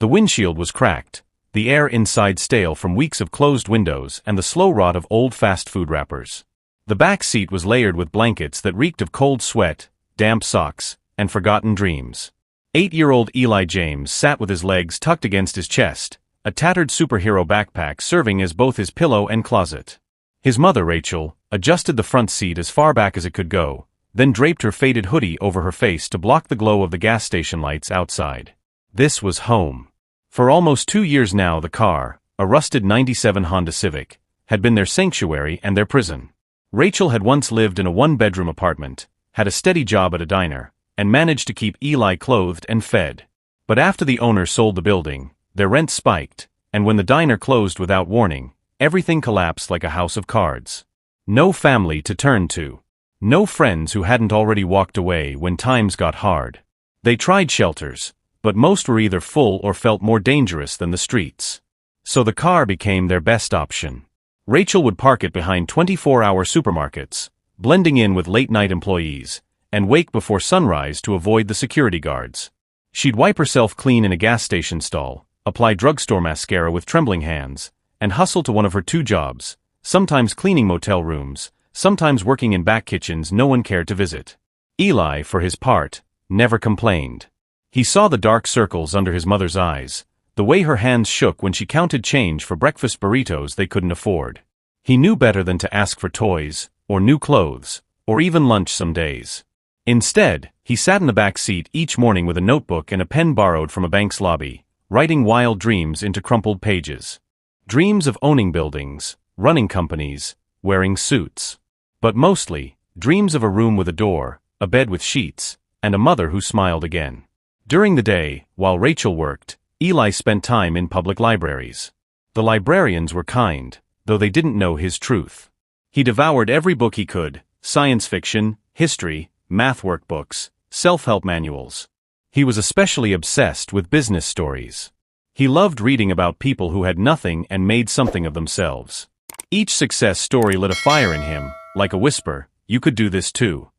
The windshield was cracked, the air inside stale from weeks of closed windows and the slow rot of old fast food wrappers. The back seat was layered with blankets that reeked of cold sweat, damp socks, and forgotten dreams. 8-year-old Eli James sat with his legs tucked against his chest, a tattered superhero backpack serving as both his pillow and closet. His mother, Rachel, adjusted the front seat as far back as it could go, then draped her faded hoodie over her face to block the glow of the gas station lights outside. This was home. For almost 2 years now the car, a rusted '97 Honda Civic, had been their sanctuary and their prison. Rachel had once lived in a one-bedroom apartment, had a steady job at a diner, and managed to keep Eli clothed and fed. But after the owner sold the building, their rent spiked, and when the diner closed without warning, everything collapsed like a house of cards. No family to turn to. No friends who hadn't already walked away when times got hard. They tried shelters, but most were either full or felt more dangerous than the streets. So the car became their best option. Rachel would park it behind 24-hour supermarkets, blending in with late-night employees, and wake before sunrise to avoid the security guards. She'd wipe herself clean in a gas station stall, apply drugstore mascara with trembling hands, and hustle to one of her 2 jobs, sometimes cleaning motel rooms, sometimes working in back kitchens no one cared to visit. Eli, for his part, never complained. He saw the dark circles under his mother's eyes, the way her hands shook when she counted change for breakfast burritos they couldn't afford. He knew better than to ask for toys, or new clothes, or even lunch some days. Instead, he sat in the back seat each morning with a notebook and a pen borrowed from a bank's lobby, writing wild dreams into crumpled pages. Dreams of owning buildings, running companies, wearing suits. But mostly, dreams of a room with a door, a bed with sheets, and a mother who smiled again. During the day, while Rachel worked, Eli spent time in public libraries. The librarians were kind, though they didn't know his truth. He devoured every book he could, science fiction, history, math workbooks, self-help manuals. He was especially obsessed with business stories. He loved reading about people who had nothing and made something of themselves. Each success story lit a fire in him, like a whisper, "You could do this too."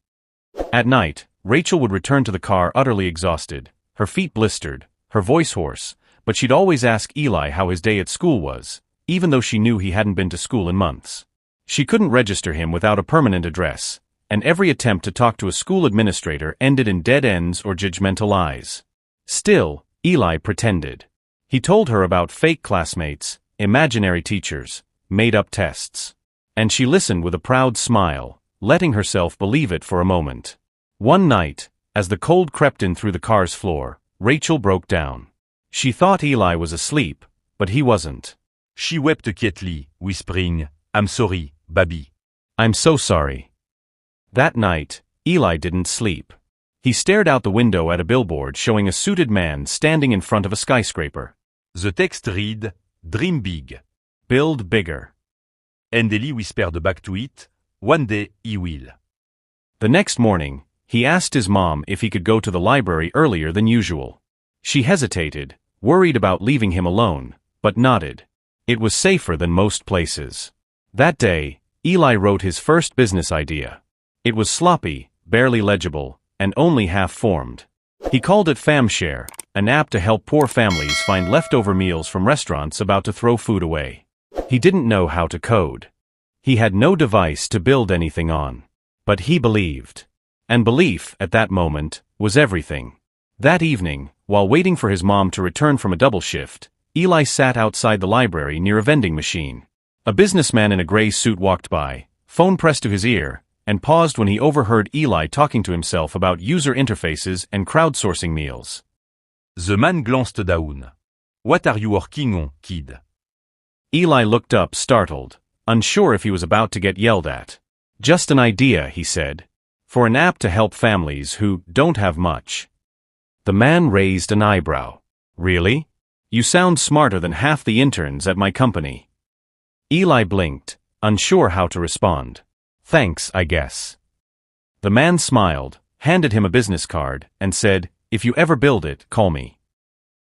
At night, Rachel would return to the car utterly exhausted, her feet blistered, her voice hoarse, but she'd always ask Eli how his day at school was, even though she knew he hadn't been to school in months. She couldn't register him without a permanent address, and every attempt to talk to a school administrator ended in dead ends or judgmental eyes. Still, Eli pretended. He told her about fake classmates, imaginary teachers, made-up tests. And she listened with a proud smile, letting herself believe it for a moment. One night, as the cold crept in through the car's floor, Rachel broke down. She thought Eli was asleep, but he wasn't. She wept quietly, whispering, "I'm sorry, baby." "I'm so sorry." That night, Eli didn't sleep. He stared out the window at a billboard showing a suited man standing in front of a skyscraper. The text read, "Dream big." Build bigger. And Eli whispered back to it, "One day he will." The next morning, he asked his mom if he could go to the library earlier than usual. She hesitated, worried about leaving him alone, but nodded. It was safer than most places. That day, Eli wrote his first business idea. It was sloppy, barely legible, and only half-formed. He called it FamShare, an app to help poor families find leftover meals from restaurants about to throw food away. He didn't know how to code. He had no device to build anything on. But he believed. And belief, at that moment, was everything. That evening, while waiting for his mom to return from a double shift, Eli sat outside the library near a vending machine. A businessman in a gray suit walked by, phone pressed to his ear, and paused when he overheard Eli talking to himself about user interfaces and crowdsourcing meals. The man glanced down. "What are you working on, kid?" Eli looked up, startled, unsure if he was about to get yelled at. "Just an idea," he said. "For an app to help families who don't have much." The man raised an eyebrow. "Really? You sound smarter than half the interns at my company." Eli blinked, unsure how to respond. "Thanks, I guess." The man smiled, handed him a business card, and said, "If you ever build it, call me."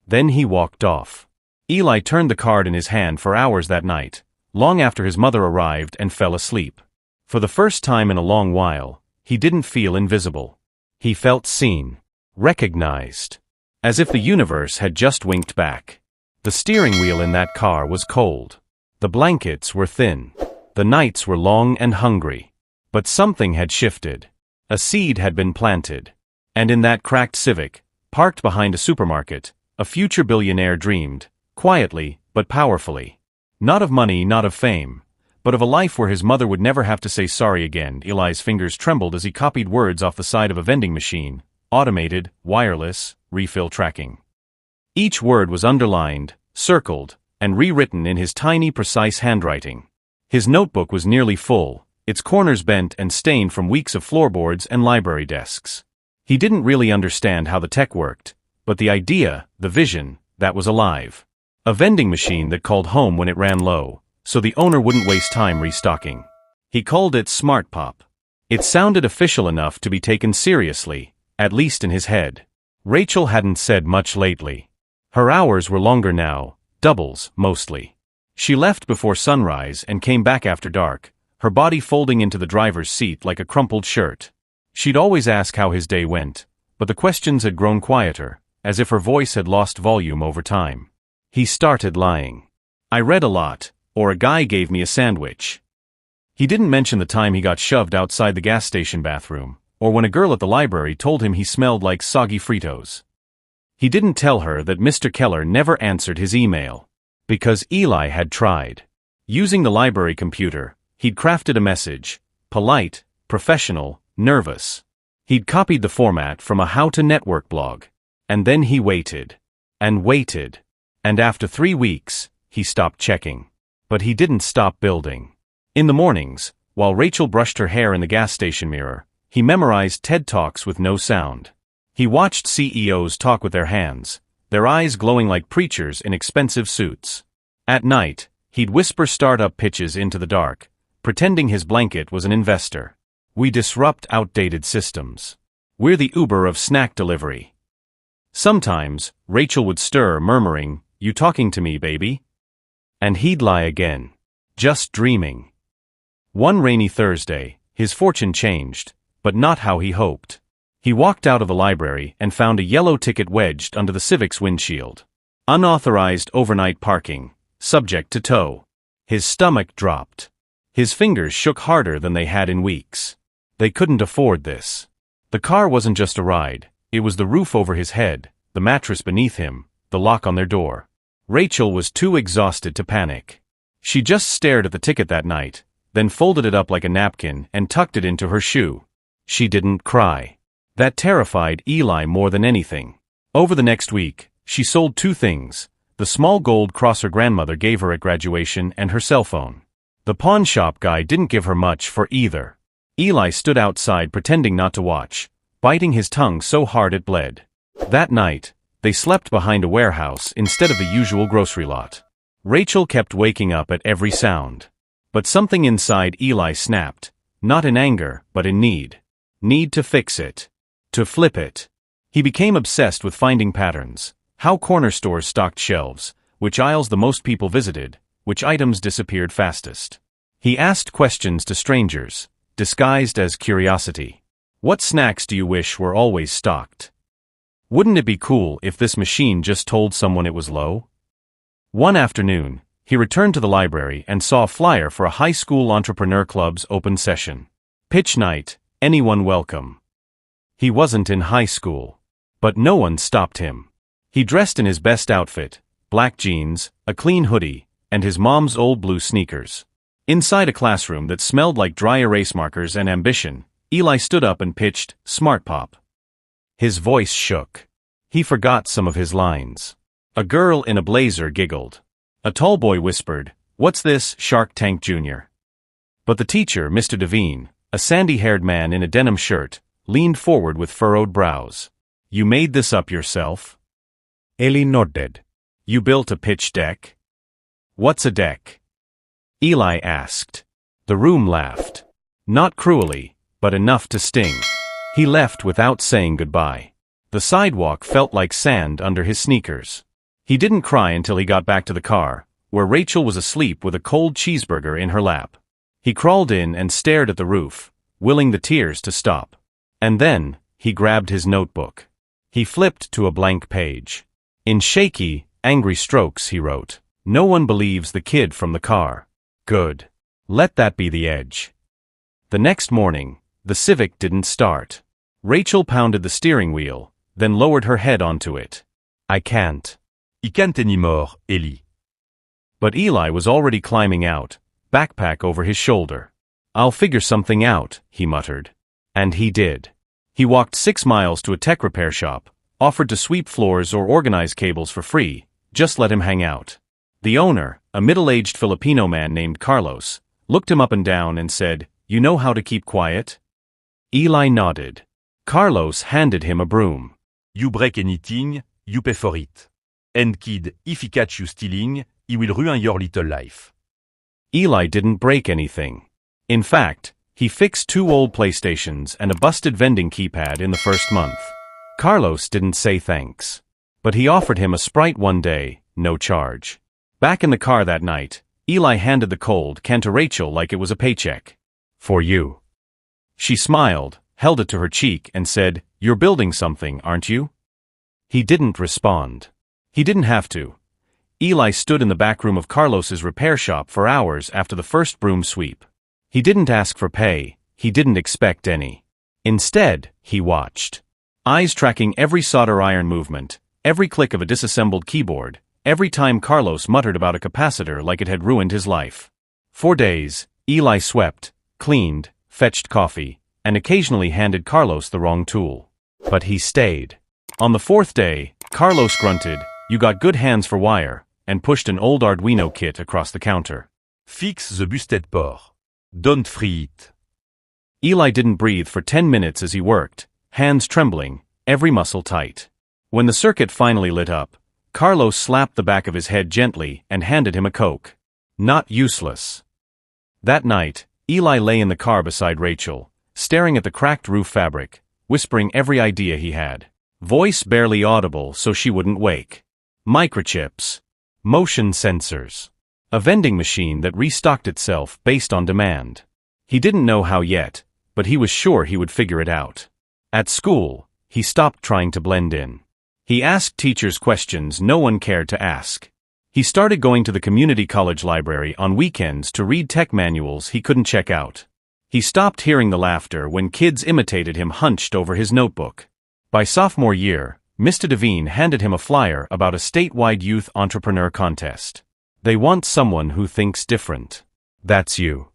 Then he walked off. Eli turned the card in his hand for hours that night, long after his mother arrived and fell asleep. For the first time in a long while, he didn't feel invisible. He felt seen, recognized. as if the universe had just winked back. The steering wheel in that car was cold. The blankets were thin. The nights were long and hungry. But something had shifted. A seed had been planted. And in that cracked Civic, parked behind a supermarket, a future billionaire dreamed, quietly but powerfully. Not of money, not of fame, but of a life where his mother would never have to say sorry again. Eli's fingers trembled as he copied words off the side of a vending machine: automated, wireless, refill tracking. Each word was underlined, circled, and rewritten in his tiny, precise handwriting. His notebook was nearly full, its corners bent and stained from weeks of floorboards and library desks. He didn't really understand how the tech worked, but the idea, the vision, that was alive. A vending machine that called home when it ran low, so the owner wouldn't waste time restocking. He called it Smart Pop. It sounded official enough to be taken seriously, at least in his head. Rachel hadn't said much lately. Her hours were longer now, doubles, mostly. She left before sunrise and came back after dark, her body folding into the driver's seat like a crumpled shirt. She'd always ask how his day went, but the questions had grown quieter, as if her voice had lost volume over time. He started lying. I read a lot, or a guy gave me a sandwich. He didn't mention the time he got shoved outside the gas station bathroom, or when a girl at the library told him he smelled like soggy Fritos. He didn't tell her that Mr. Keller never answered his email. Because Eli had tried. Using the library computer, he'd crafted a message: polite, professional, nervous. He'd copied the format from a how-to-network blog. And then he waited. And waited. And after 3 weeks, he stopped checking. But he didn't stop building. In the mornings, while Rachel brushed her hair in the gas station mirror, he memorized TED Talks with no sound. He watched CEOs talk with their hands, their eyes glowing like preachers in expensive suits. At night, he'd whisper startup pitches into the dark, pretending his blanket was an investor. We disrupt outdated systems. We're the Uber of snack delivery. Sometimes, Rachel would stir, murmuring, "You talking to me, baby?" And he'd lie again. Just dreaming. One rainy Thursday, his fortune changed, but not how he hoped. He walked out of the library and found a yellow ticket wedged under the Civic's windshield. Unauthorized overnight parking, subject to tow. His stomach dropped. His fingers shook harder than they had in weeks. They couldn't afford this. The car wasn't just a ride, it was the roof over his head, the mattress beneath him, the lock on their door. Rachel was too exhausted to panic. She just stared at the ticket that night, then folded it up like a napkin and tucked it into her shoe. She didn't cry. That terrified Eli more than anything. Over the next week, she sold 2 things: the small gold cross her grandmother gave her at graduation and her cell phone. The pawn shop guy didn't give her much for either. Eli stood outside pretending not to watch, biting his tongue so hard it bled. That night, they slept behind a warehouse instead of the usual grocery lot. Rachel kept waking up at every sound. But something inside Eli snapped, not in anger, but in need. Need to fix it. To flip it. He became obsessed with finding patterns, how corner stores stocked shelves, which aisles the most people visited, which items disappeared fastest. He asked questions to strangers, disguised as curiosity. What snacks do you wish were always stocked? Wouldn't it be cool if this machine just told someone it was low? One afternoon, he returned to the library and saw a flyer for a high school entrepreneur club's open session. Pitch night, anyone welcome. He wasn't in high school. But no one stopped him. He dressed in his best outfit, black jeans, a clean hoodie, and his mom's old blue sneakers. Inside a classroom that smelled like dry erase markers and ambition, Eli stood up and pitched, "Smart Pop." His voice shook. He forgot some of his lines. A girl in a blazer giggled. A tall boy whispered, "What's this, Shark Tank Jr.?" But the teacher, Mr. Devine, a sandy-haired man in a denim shirt, leaned forward with furrowed brows. "You made this up yourself?" Eli nodded. "You built a pitch deck?" "What's a deck?" Eli asked. The room laughed. Not cruelly, but enough to sting. He left without saying goodbye. The sidewalk felt like sand under his sneakers. He didn't cry until he got back to the car, where Rachel was asleep with a cold cheeseburger in her lap. He crawled in and stared at the roof, willing the tears to stop. And then, he grabbed his notebook. He flipped to a blank page. In shaky, angry strokes he wrote, "No one believes the kid from the car. Good. Let that be the edge." The next morning, the Civic didn't start. Rachel pounded the steering wheel, then lowered her head onto it. "I can't." I can't anymore, Ellie. But Eli was already climbing out, backpack over his shoulder. "I'll figure something out," he muttered. And he did. He walked 6 miles to a tech repair shop, offered to sweep floors or organize cables for free, just let him hang out. The owner, a middle-aged Filipino man named Carlos, looked him up and down and said, "You know how to keep quiet?" Eli nodded. Carlos handed him a broom. You break anything, you pay for it. And kid, if he catch you stealing, he will ruin your little life. Eli didn't break anything. In fact, he fixed 2 old PlayStations and a busted vending keypad in the first month. Carlos didn't say thanks. But he offered him a Sprite one day, no charge. Back in the car that night, Eli handed the cold can to Rachel like it was a paycheck. "For you." She smiled, held it to her cheek and said, "You're building something, aren't you?" He didn't respond. He didn't have to. Eli stood in the back room of Carlos's repair shop for hours after the first broom sweep. He didn't ask for pay, he didn't expect any. Instead, he watched. Eyes tracking every solder iron movement, every click of a disassembled keyboard, every time Carlos muttered about a capacitor like it had ruined his life. For days, Eli swept, cleaned, fetched coffee, and occasionally handed Carlos the wrong tool. But he stayed. On the 4th day, Carlos grunted, "You got good hands for wire," and pushed an old Arduino kit across the counter. Fix the busted port. Don't free it. Eli didn't breathe for 10 minutes as he worked, hands trembling, every muscle tight. When the circuit finally lit up, Carlos slapped the back of his head gently and handed him a Coke. Not useless. That night, Eli lay in the car beside Rachel, staring at the cracked roof fabric, whispering every idea he had. Voice barely audible so she wouldn't wake. Microchips. Motion sensors. A vending machine that restocked itself based on demand. He didn't know how yet, but he was sure he would figure it out. At school, he stopped trying to blend in. He asked teachers questions no one cared to ask. He started going to the community college library on weekends to read tech manuals he couldn't check out. He stopped hearing the laughter when kids imitated him hunched over his notebook. By sophomore year, Mr. Devine handed him a flyer about a statewide youth entrepreneur contest. "They want someone who thinks different. That's you."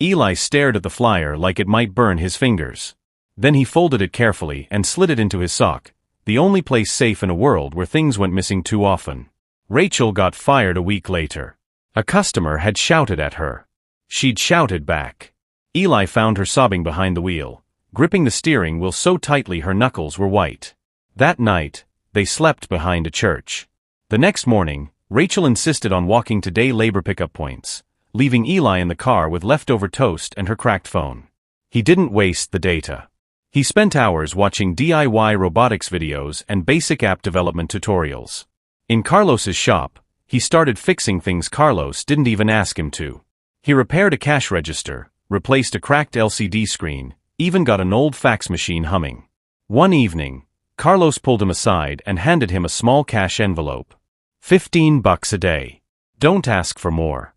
Eli stared at the flyer like it might burn his fingers. Then he folded it carefully and slid it into his sock, the only place safe in a world where things went missing too often. Rachel got fired a week later. A customer had shouted at her. She'd shouted back. Eli found her sobbing behind the wheel, gripping the steering wheel so tightly her knuckles were white. That night, they slept behind a church. The next morning, Rachel insisted on walking to day labor pickup points, leaving Eli in the car with leftover toast and her cracked phone. He didn't waste the data. He spent hours watching DIY robotics videos and basic app development tutorials. In Carlos's shop, he started fixing things Carlos didn't even ask him to. He repaired a cash register, replaced a cracked LCD screen, even got an old fax machine humming. One evening, Carlos pulled him aside and handed him a small cash envelope. $15 a day. Don't ask for more.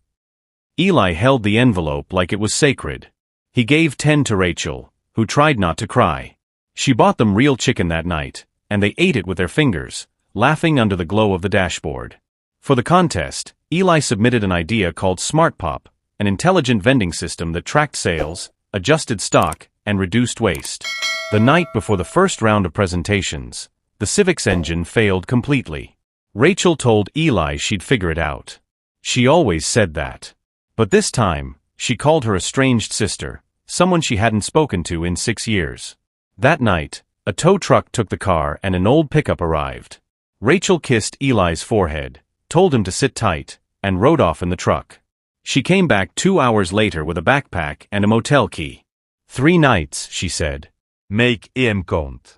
Eli held the envelope like it was sacred. He gave 10 to Rachel, who tried not to cry. She bought them real chicken that night, and they ate it with their fingers, laughing under the glow of the dashboard. For the contest, Eli submitted an idea called Smart Pop, an intelligent vending system that tracked sales, adjusted stock, and reduced waste. The night before the first round of presentations, the Civic's engine failed completely. Rachel told Eli she'd figure it out. She always said that. But this time, she called her estranged sister, someone she hadn't spoken to in 6 years. That night, a tow truck took the car and an old pickup arrived. Rachel kissed Eli's forehead, told him to sit tight, and rode off in the truck. She came back 2 hours later with a backpack and a motel key. 3 nights, she said. Make AM count.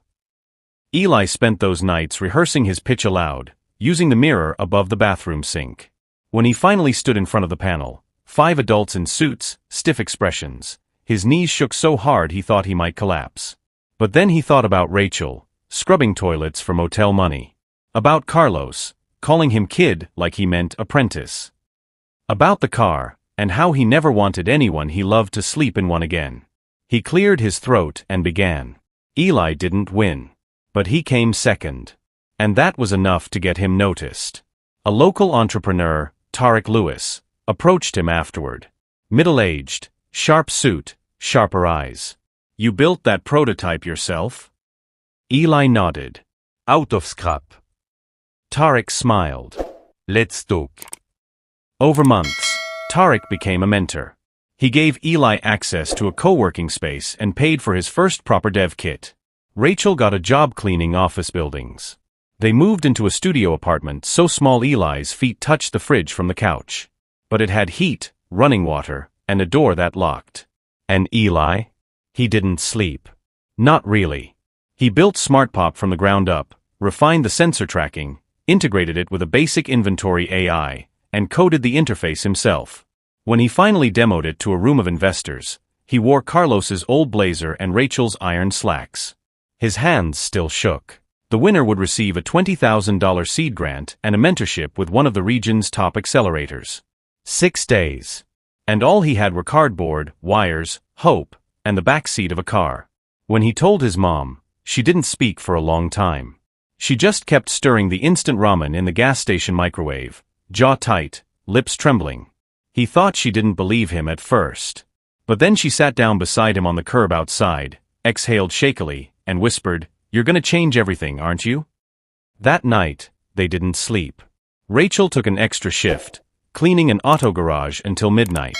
Eli spent those nights rehearsing his pitch aloud, using the mirror above the bathroom sink. When he finally stood in front of the panel, 5 adults in suits, stiff expressions, his knees shook so hard he thought he might collapse. But then he thought about Rachel, scrubbing toilets for motel money. About Carlos, calling him kid like he meant apprentice. About the car, and how he never wanted anyone he loved to sleep in one again. He cleared his throat and began. Eli didn't win. But he came second. And that was enough to get him noticed. A local entrepreneur, Tarek Lewis, approached him afterward. Middle-aged, sharp suit, sharper eyes. You built that prototype yourself? Eli nodded. Out of scrap. Tarek smiled. Let's talk. Over months, Tarek became a mentor. He gave Eli access to a co-working space and paid for his first proper dev kit. Rachel got a job cleaning office buildings. They moved into a studio apartment so small Eli's feet touched the fridge from the couch. But it had heat, running water, and a door that locked. And Eli? He didn't sleep. Not really. He built SmartPop from the ground up, refined the sensor tracking, integrated it with a basic inventory AI, and coded the interface himself. When he finally demoed it to a room of investors, he wore Carlos's old blazer and Rachel's iron slacks. His hands still shook. The winner would receive a $20,000 seed grant and a mentorship with one of the region's top accelerators. 6 days. And all he had were cardboard, wires, hope, and the back seat of a car. When he told his mom, she didn't speak for a long time. She just kept stirring the instant ramen in the gas station microwave, jaw tight, lips trembling. He thought she didn't believe him at first. But then she sat down beside him on the curb outside, exhaled shakily, and whispered, "You're gonna change everything, aren't you?" That night, they didn't sleep. Rachel took an extra shift, cleaning an auto garage until midnight.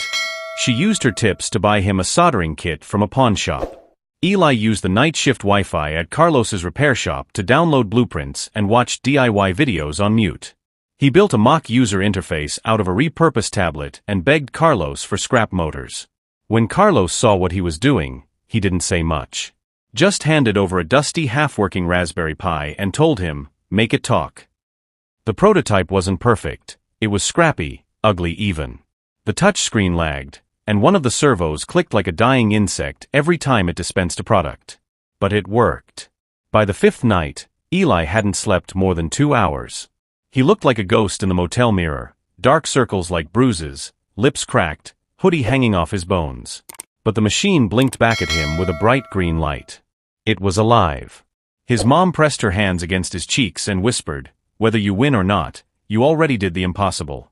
She used her tips to buy him a soldering kit from a pawn shop. Eli used the night shift Wi-Fi at Carlos's repair shop to download blueprints and watch DIY videos on mute. He built a mock user interface out of a repurposed tablet and begged Carlos for scrap motors. When Carlos saw what he was doing, he didn't say much. Just handed over a dusty half-working Raspberry Pi and told him, "Make it talk." The prototype wasn't perfect. It was scrappy, ugly even. The touchscreen lagged, and one of the servos clicked like a dying insect every time it dispensed a product. But it worked. By the 5th night, Eli hadn't slept more than 2 hours. He looked like a ghost in the motel mirror, dark circles like bruises, lips cracked, hoodie hanging off his bones. But the machine blinked back at him with a bright green light. It was alive. His mom pressed her hands against his cheeks and whispered, "Whether you win or not, you already did the impossible."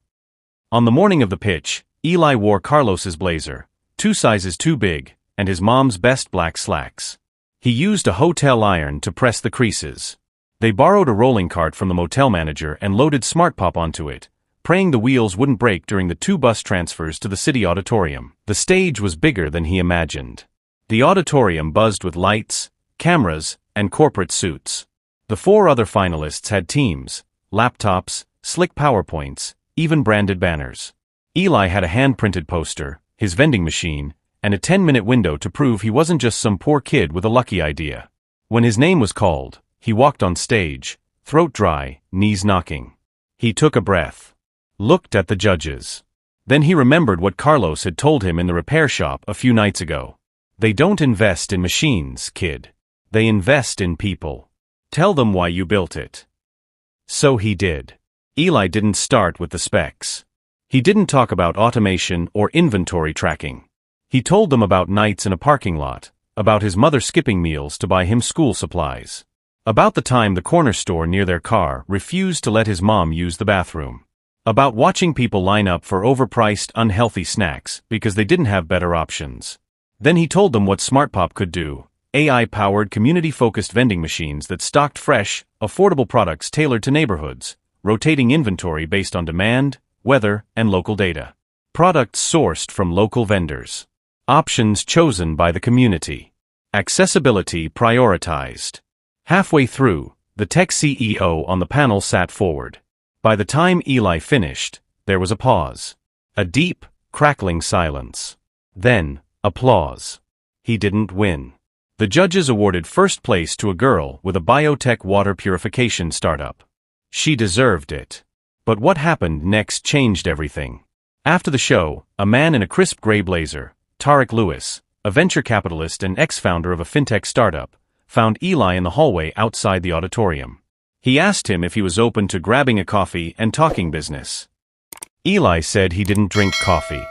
On the morning of the pitch, Eli wore Carlos's blazer, 2 sizes too big, and his mom's best black slacks. He used a hotel iron to press the creases. They borrowed a rolling cart from the motel manager and loaded SmartPop onto it, praying the wheels wouldn't break during the 2 bus transfers to the city auditorium. The stage was bigger than he imagined. The auditorium buzzed with lights, cameras, and corporate suits. The 4 other finalists had teams, laptops, slick PowerPoints, even branded banners. Eli had a hand-printed poster, his vending machine, and a 10-minute window to prove he wasn't just some poor kid with a lucky idea. When his name was called, he walked on stage, throat dry, knees knocking. He took a breath. Looked at the judges. Then he remembered what Carlos had told him in the repair shop a few nights ago. They don't invest in machines, kid. They invest in people. Tell them why you built it. So he did. Eli didn't start with the specs. He didn't talk about automation or inventory tracking. He told them about nights in a parking lot, about his mother skipping meals to buy him school supplies, about the time the corner store near their car refused to let his mom use the bathroom, about watching people line up for overpriced, unhealthy snacks because they didn't have better options. Then he told them what SmartPop could do, AI-powered, community-focused vending machines that stocked fresh, affordable products tailored to neighborhoods, rotating inventory based on demand, weather, and local data. Products sourced from local vendors. Options chosen by the community. Accessibility prioritized. Halfway through, the tech CEO on the panel sat forward. By the time Eli finished, there was a pause. A deep, crackling silence. Then, applause. He didn't win. The judges awarded first place to a girl with a biotech water purification startup. She deserved it. But what happened next changed everything. After the show, a man in a crisp gray blazer, Tarek Lewis, a venture capitalist and ex-founder of a fintech startup, found Eli in the hallway outside the auditorium. He asked him if he was open to grabbing a coffee and talking business. Eli said he didn't drink coffee,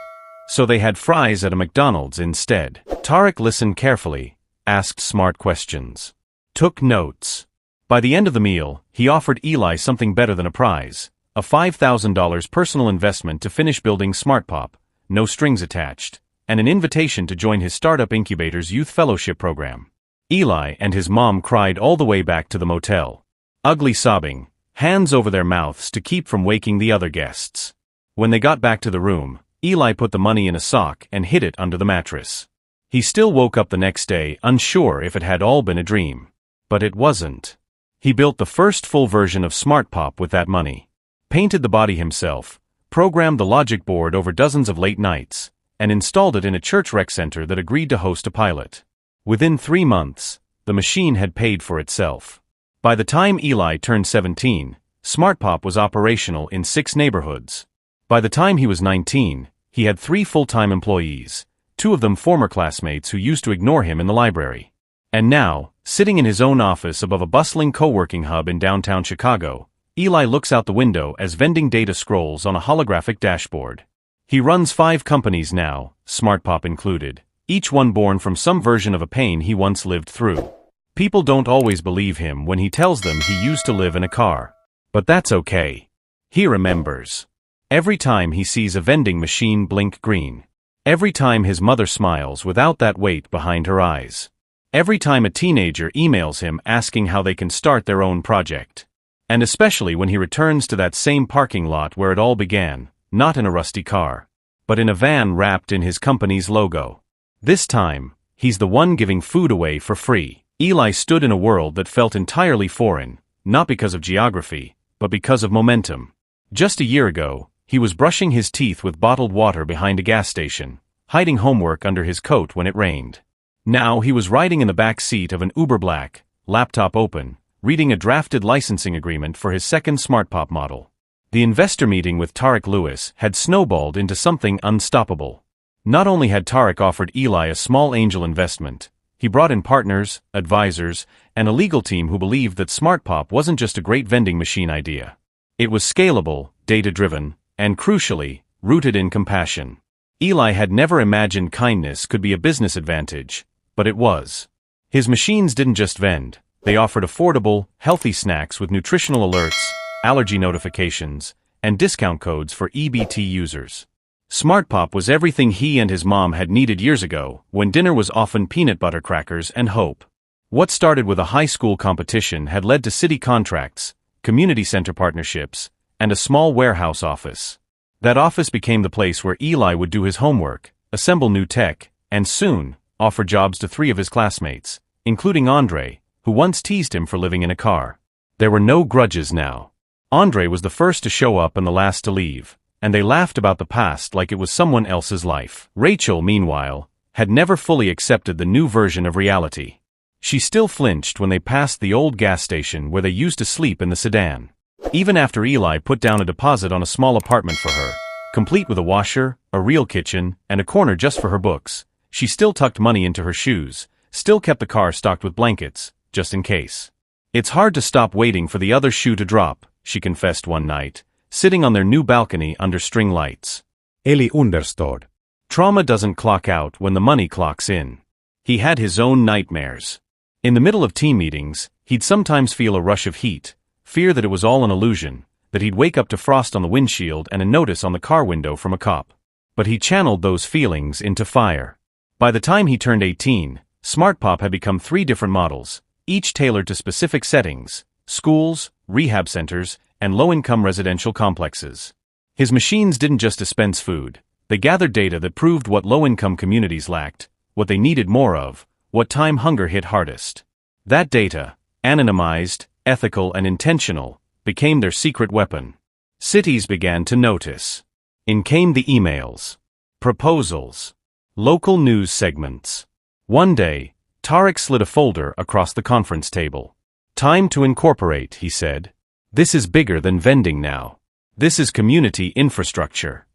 so they had fries at a McDonald's instead. Tarek listened carefully, asked smart questions, took notes. By the end of the meal, he offered Eli something better than a prize, a $5,000 personal investment to finish building SmartPop, no strings attached, and an invitation to join his startup incubator's youth fellowship program. Eli and his mom cried all the way back to the motel, ugly sobbing, hands over their mouths to keep from waking the other guests. When they got back to the room, Eli put the money in a sock and hid it under the mattress. He still woke up the next day unsure if it had all been a dream. But it wasn't. He built the first full version of SmartPop with that money, painted the body himself, programmed the logic board over dozens of late nights, and installed it in a church rec center that agreed to host a pilot. Within 3 months, the machine had paid for itself. By the time Eli turned 17, SmartPop was operational in 6 neighborhoods. By the time he was 19, he had 3 full-time employees, 2 of them former classmates who used to ignore him in the library. And now, sitting in his own office above a bustling co-working hub in downtown Chicago, Eli looks out the window as vending data scrolls on a holographic dashboard. He runs 5 companies now, SmartPop included, each one born from some version of a pain he once lived through. People don't always believe him when he tells them he used to live in a car. But that's okay. He remembers. Every time he sees a vending machine blink green. Every time his mother smiles without that weight behind her eyes. Every time a teenager emails him asking how they can start their own project. And especially when he returns to that same parking lot where it all began, not in a rusty car, but in a van wrapped in his company's logo. This time, he's the one giving food away for free. Eli stood in a world that felt entirely foreign, not because of geography, but because of momentum. Just a year ago, he was brushing his teeth with bottled water behind a gas station, hiding homework under his coat when it rained. Now he was riding in the back seat of an Uber Black, laptop open, reading a drafted licensing agreement for his second SmartPop model. The investor meeting with Tarek Lewis had snowballed into something unstoppable. Not only had Tarek offered Eli a small angel investment, he brought in partners, advisors, and a legal team who believed that SmartPop wasn't just a great vending machine idea. It was scalable, data-driven, and crucially, rooted in compassion. Eli had never imagined kindness could be a business advantage, but it was. His machines didn't just vend, they offered affordable, healthy snacks with nutritional alerts, allergy notifications, and discount codes for EBT users. SmartPop was everything he and his mom had needed years ago, when dinner was often peanut butter crackers and hope. What started with a high school competition had led to city contracts, community center partnerships, and a small warehouse office. That office became the place where Eli would do his homework, assemble new tech, and soon, offer jobs to 3 of his classmates, including Andre, who once teased him for living in a car. There were no grudges now. Andre was the first to show up and the last to leave, and they laughed about the past like it was someone else's life. Rachel, meanwhile, had never fully accepted the new version of reality. She still flinched when they passed the old gas station where they used to sleep in the sedan. Even after Eli put down a deposit on a small apartment for her, complete with a washer, a real kitchen, and a corner just for her books, she still tucked money into her shoes, still kept the car stocked with blankets, just in case. It's hard to stop waiting for the other shoe to drop, she confessed one night, sitting on their new balcony under string lights. Eli understood. Trauma doesn't clock out when the money clocks in. He had his own nightmares. In the middle of team meetings, he'd sometimes feel a rush of heat, fear that it was all an illusion, that he'd wake up to frost on the windshield and a notice on the car window from a cop. But he channeled those feelings into fire. By the time he turned 18, SmartPop had become 3 different models, each tailored to specific settings: schools, rehab centers, and low-income residential complexes. His machines didn't just dispense food, they gathered data that proved what low-income communities lacked, what they needed more of, what time hunger hit hardest. That data, anonymized, ethical and intentional, became their secret weapon. Cities began to notice. In came the emails, proposals, local news segments. One day, Tarek slid a folder across the conference table. "Time to incorporate," he said. "This is bigger than vending now. This is community infrastructure."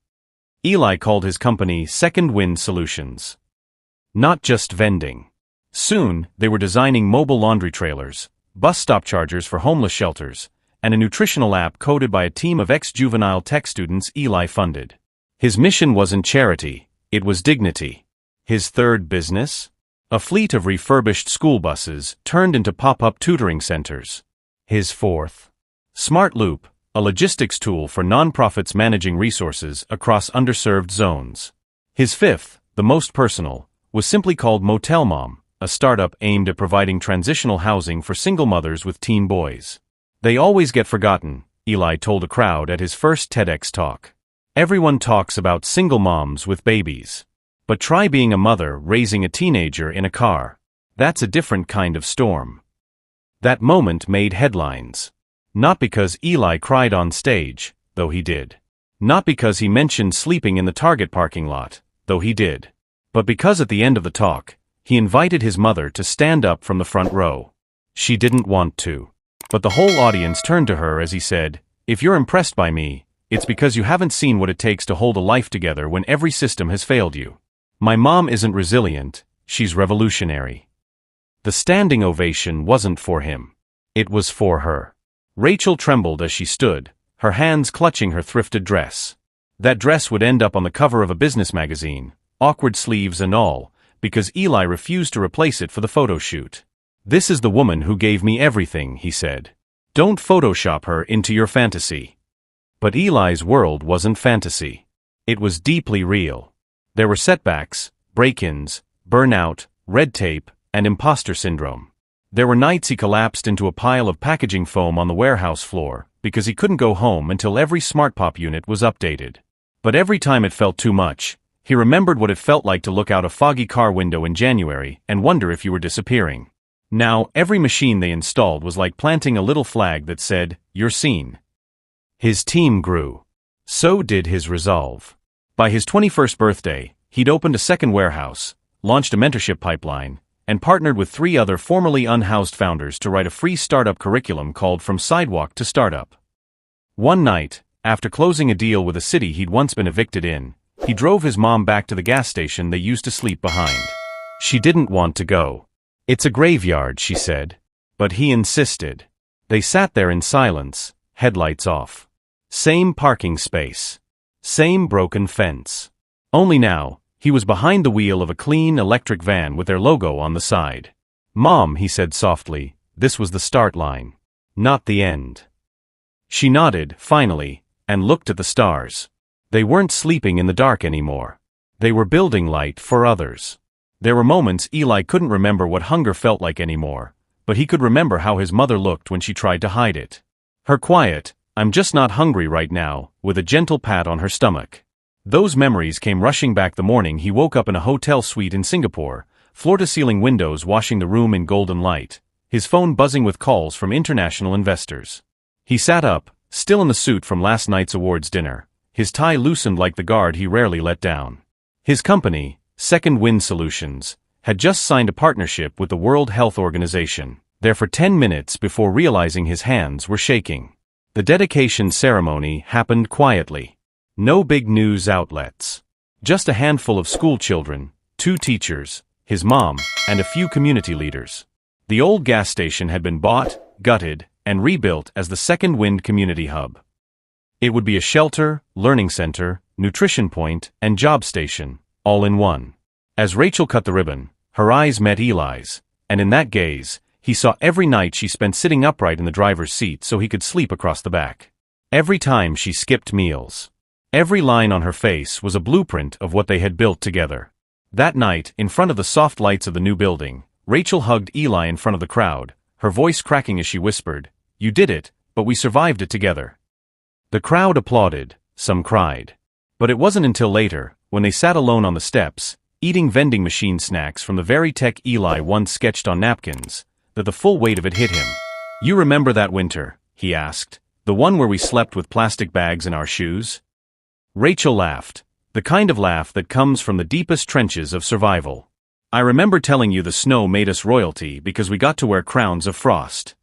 Eli called his company Second Wind Solutions. Not just vending. Soon, they were designing mobile laundry trailers, bus stop chargers for homeless shelters, and a nutritional app coded by a team of ex-juvenile tech students Eli funded. His mission wasn't charity, it was dignity. His third business? A fleet of refurbished school buses turned into pop-up tutoring centers. His fourth? Smart Loop, a logistics tool for nonprofits managing resources across underserved zones. His fifth, the most personal, was simply called Motel Mom, a startup aimed at providing transitional housing for single mothers with teen boys. They always get forgotten, Eli told a crowd at his first TEDx talk. Everyone talks about single moms with babies. But try being a mother raising a teenager in a car. That's a different kind of storm. That moment made headlines. Not because Eli cried on stage, though he did. Not because he mentioned sleeping in the Target parking lot, though he did. But because at the end of the talk, he invited his mother to stand up from the front row. She didn't want to. But the whole audience turned to her as he said, "If you're impressed by me, it's because you haven't seen what it takes to hold a life together when every system has failed you. My mom isn't resilient, she's revolutionary." The standing ovation wasn't for him. It was for her. Rachel trembled as she stood, her hands clutching her thrifted dress. That dress would end up on the cover of a business magazine, awkward sleeves and all, because Eli refused to replace it for the photo shoot. "This is the woman who gave me everything," he said. "Don't Photoshop her into your fantasy." But Eli's world wasn't fantasy. It was deeply real. There were setbacks, break-ins, burnout, red tape, and imposter syndrome. There were nights he collapsed into a pile of packaging foam on the warehouse floor because he couldn't go home until every Smart Pop unit was updated. But every time it felt too much, he remembered what it felt like to look out a foggy car window in January and wonder if you were disappearing. Now, every machine they installed was like planting a little flag that said, "You're seen." His team grew. So did his resolve. By his 21st birthday, he'd opened a second warehouse, launched a mentorship pipeline, and partnered with 3 other formerly unhoused founders to write a free startup curriculum called From Sidewalk to Startup. One night, after closing a deal with a city he'd once been evicted in, he drove his mom back to the gas station they used to sleep behind. She didn't want to go. "It's a graveyard," she said. But he insisted. They sat there in silence, headlights off. Same parking space. Same broken fence. Only now, he was behind the wheel of a clean electric van with their logo on the side. "Mom," he said softly, "this was the start line. Not the end." She nodded, finally, and looked at the stars. They weren't sleeping in the dark anymore. They were building light for others. There were moments Eli couldn't remember what hunger felt like anymore, but he could remember how his mother looked when she tried to hide it. Her quiet, "I'm just not hungry right now," with a gentle pat on her stomach. Those memories came rushing back the morning he woke up in a hotel suite in Singapore, floor-to-ceiling windows washing the room in golden light, his phone buzzing with calls from international investors. He sat up, still in the suit from last night's awards dinner, his tie loosened like the guard he rarely let down. His company, Second Wind Solutions, had just signed a partnership with the World Health Organization, there for 10 minutes before realizing his hands were shaking. The dedication ceremony happened quietly. No big news outlets. Just a handful of school children, 2 teachers, his mom, and a few community leaders. The old gas station had been bought, gutted, and rebuilt as the Second Wind Community Hub. It would be a shelter, learning center, nutrition point, and job station, all in one. As Rachel cut the ribbon, her eyes met Eli's, and in that gaze, he saw every night she spent sitting upright in the driver's seat so he could sleep across the back. Every time she skipped meals. Every line on her face was a blueprint of what they had built together. That night, in front of the soft lights of the new building, Rachel hugged Eli in front of the crowd, her voice cracking as she whispered, "You did it, but we survived it together." The crowd applauded, some cried. But it wasn't until later, when they sat alone on the steps, eating vending machine snacks from the very tech Eli once sketched on napkins, that the full weight of it hit him. "You remember that winter?" he asked. "The one where we slept with plastic bags in our shoes?" Rachel laughed, the kind of laugh that comes from the deepest trenches of survival. "I remember telling you the snow made us royalty because we got to wear crowns of frost."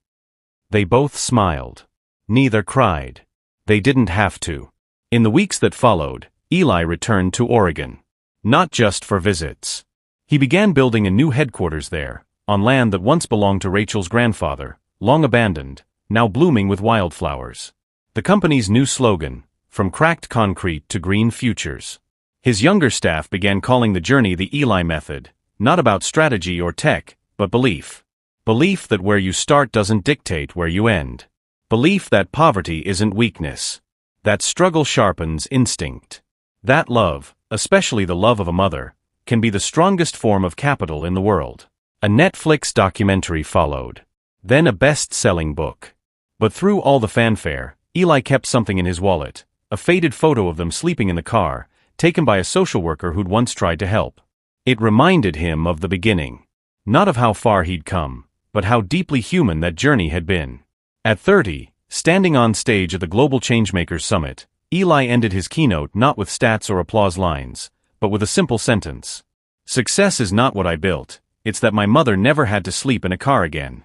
They both smiled. Neither cried. They didn't have to. In the weeks that followed, Eli returned to Oregon. Not just for visits. He began building a new headquarters there, on land that once belonged to Rachel's grandfather, long abandoned, now blooming with wildflowers. The company's new slogan, from cracked concrete to green futures. His younger staff began calling the journey the Eli method, not about strategy or tech, but belief. Belief that where you start doesn't dictate where you end. Belief that poverty isn't weakness. That struggle sharpens instinct. That love, especially the love of a mother, can be the strongest form of capital in the world. A Netflix documentary followed. Then a best-selling book. But through all the fanfare, Eli kept something in his wallet, a faded photo of them sleeping in the car, taken by a social worker who'd once tried to help. It reminded him of the beginning. Not of how far he'd come, but how deeply human that journey had been. At 30, standing on stage at the Global Changemakers Summit, Eli ended his keynote not with stats or applause lines, but with a simple sentence. Success is not what I built, it's that my mother never had to sleep in a car again.